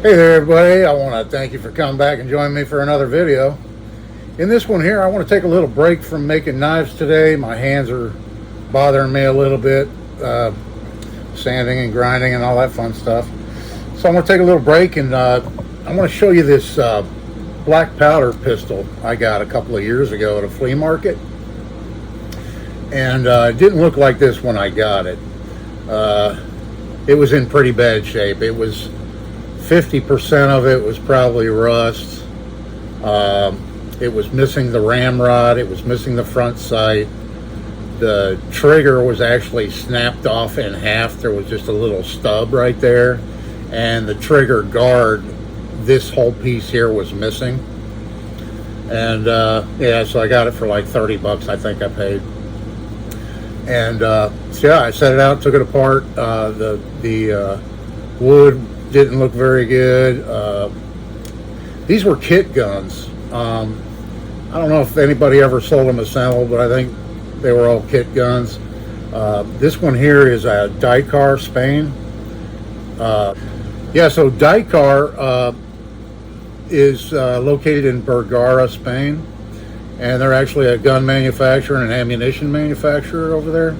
Hey there everybody, I want to thank you for coming back and joining me for another video. In this one here, I want to take a little break from making knives today. My hands are bothering me a little bit, sanding and grinding and all that fun stuff. So I'm going to take a little break and I want to show you this black powder pistol I got a couple of years ago at a flea market. And it didn't look like this when I got it. It was in pretty bad shape. It was 50% of it was probably rust. It was missing the ramrod. It was missing the front sight. The trigger was actually snapped off in half. There was just a little stub right there. And the trigger guard, this whole piece here was missing. And yeah, so I got it for like 30 bucks, I think I paid. And so yeah, I set it out, took it apart. The wood didn't look very good. These were kit guns. I don't know if anybody ever sold them assembled, but I think they were all kit guns. This one here is a Dakar, Spain. Yeah, so Dakar is located in Bergara, Spain, and they're actually a gun manufacturer and an ammunition manufacturer over there,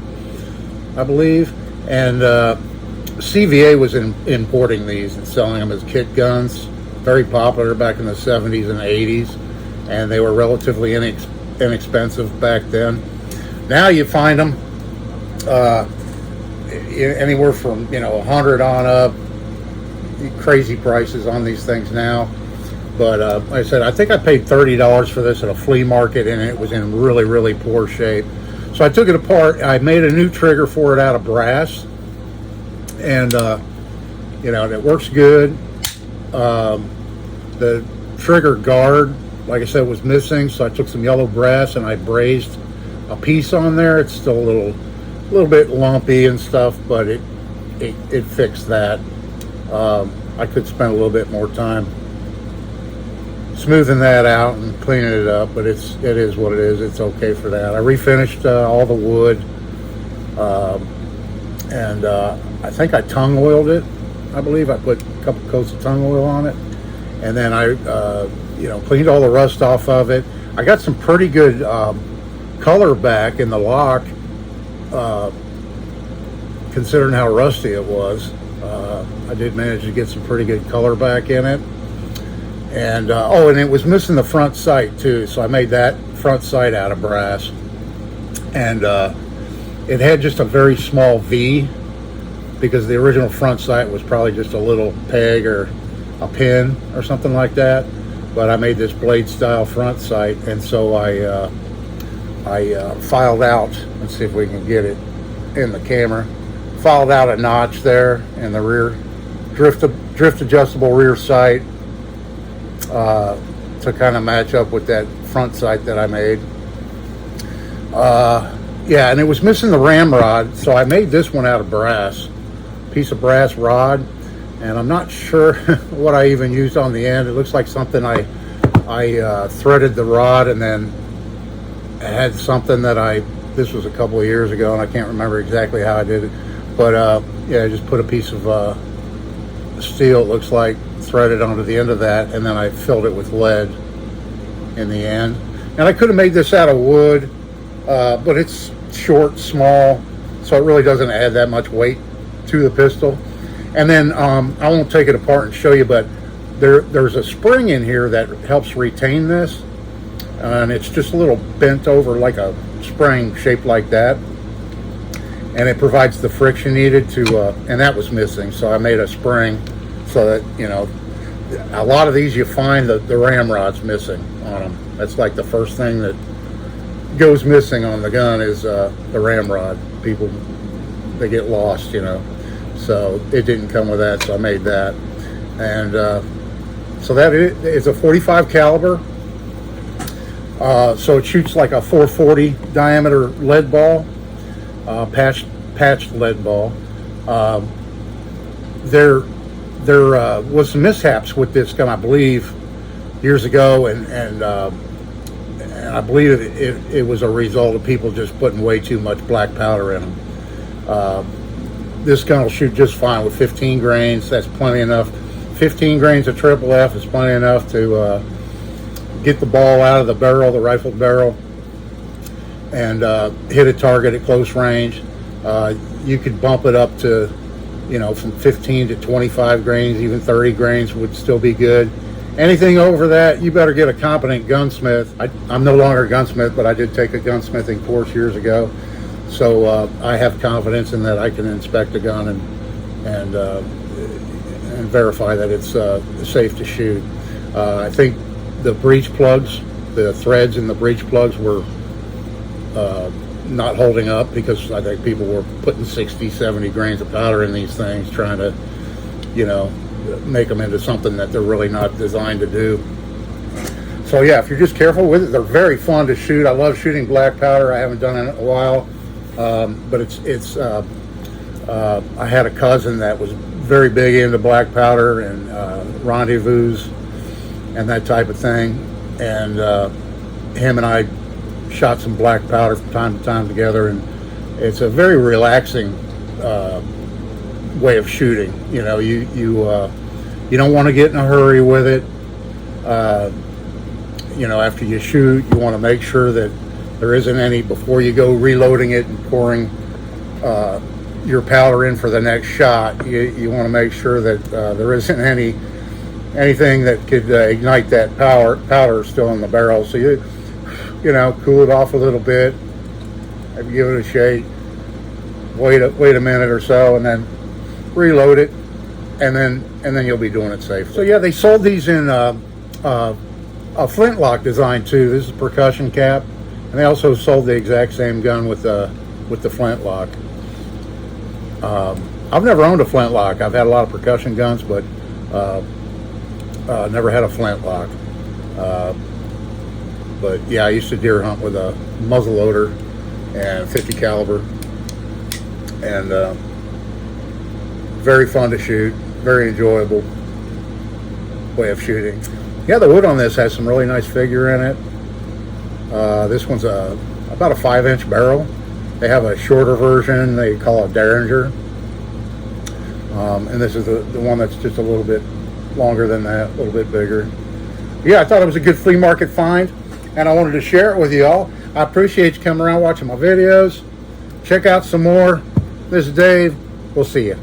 I believe. And CVA was importing these and selling them as kit guns. Very popular back in the 70s and 80s, and they were relatively inexpensive back then. Now you find them anywhere from 100 on up. Crazy prices on these things now. But like I said, I think I paid $30 for this at a flea market, and it was in really poor shape. So I took it apart. I made a new trigger for it out of brass, and it works good. The trigger guard, like I said, was missing, so I took some yellow brass and I brazed a piece on there. It's still a little bit lumpy and stuff, but it fixed that. I could spend a little bit more time smoothing that out and cleaning it up, but it is what it is. It's okay for that. I refinished all the wood, and I think I tongue oiled it. I believe I put a couple coats of tongue oil on it, and then I cleaned all the rust off of it. I got some pretty good color back in the lock, considering how rusty it was. I did manage to get some pretty good color back in it. And and it was missing the front sight too, so I made that front sight out of brass. And it had just a very small V, because the original front sight was probably just a little peg or a pin or something like that. But I made this blade style front sight, and so I filed out. Let's see if we can get it in the camera. Filed out a notch there in the rear drift adjustable rear sight to kind of match up with that front sight that I made. Yeah, and it was missing the ramrod, so I made this one out of brass, piece of brass rod, and I'm not sure what I even used on the end. It looks like something I threaded the rod, and then I had something that this was a couple of years ago, and I can't remember exactly how I did it, but yeah, I just put a piece of steel, it looks like, threaded onto the end of that, and then I filled it with lead in the end. And I could have made this out of wood, but it's short, small, so it really doesn't add that much weight to the pistol. And then I won't take it apart and show you, but there's a spring in here that helps retain this, and it's just a little bent over like a spring shaped like that, and it provides the friction needed to and that was missing, so I made a spring so that a lot of these you find the ramrod's missing on them. That's like the first thing that goes missing on the gun is the ramrod. People, they get lost, so it didn't come with that, so I made that. And so that is a 45 caliber, so it shoots like a 440 diameter lead ball, patched lead ball. There was some mishaps with this gun, I believe, years ago, and I believe it was a result of people just putting way too much black powder in them. This gun will shoot just fine with 15 grains. That's plenty enough 15 grains of triple F is plenty enough to get the ball out of the barrel, the rifle barrel, and hit a target at close range. You could bump it up to, you know, from 15 to 25 grains, even 30 grains would still be good. Anything over that, you better get a competent gunsmith. I'm no longer a gunsmith, but I did take a gunsmithing course years ago. So I have confidence in that I can inspect a gun and verify that it's safe to shoot. I think the breech plugs, the threads in the breech plugs were not holding up, because I think people were putting 60, 70 grains of powder in these things, trying to, you know, make them into something that they're really not designed to do. So yeah, if you're just careful with it, they're very fun to shoot. I love shooting black powder. I haven't done it in a while, but it's I had a cousin that was very big into black powder and rendezvous and that type of thing, and him and I shot some black powder from time to time together, and it's a very relaxing way of shooting. You know, you don't want to get in a hurry with it. You know, after you shoot, you want to make sure that there isn't any, before you go reloading it and pouring your powder in for the next shot, you want to make sure that there isn't anything that could ignite that powder still in the barrel. So you know, cool it off a little bit, maybe give it a shake, wait a minute or so, and then reload it, and then you'll be doing it safe. So yeah, they sold these in a flintlock design too. This is a percussion cap, and they also sold the exact same gun with the flintlock. I've never owned a flintlock. I've had a lot of percussion guns, but never had a flintlock. But yeah, I used to deer hunt with a muzzle loader and 50 caliber, and very fun to shoot, very enjoyable way of shooting. Yeah, the wood on this has some really nice figure in it. This one's about a 5-inch barrel. They have a shorter version they call a Derringer, and this is the one that's just a little bit longer than that, a little bit bigger. Yeah, I thought it was a good flea market find, and I wanted to share it with you all. I appreciate you coming around watching my videos. Check out some more. This is Dave. We'll see you.